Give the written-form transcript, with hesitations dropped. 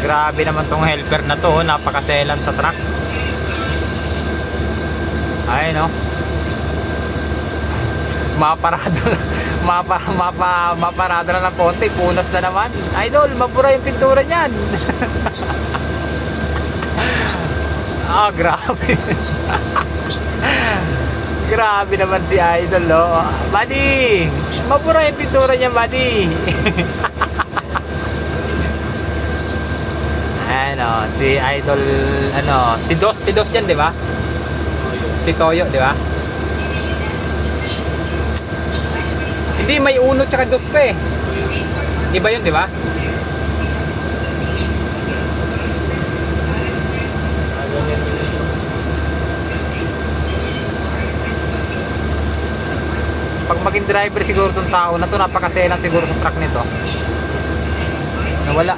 Grabe naman tong helper na to, napakaselan sa truck. Ay no. Maparado na ng konti, punas na naman. Idol, mabura yung pintura niyan. Ah, grabe. Grabe naman si Idol, oh. Buddy, mabura yung pintura niya, buddy. Ano, si Idol, ano, si Dos yan, di ba? Si Toyo, di ba? Hindi, may uno tsaka dos pa eh. Iba yun, di ba? Pag maging driver siguro tong tao na to, napakaselan siguro sa truck nito. Nawala.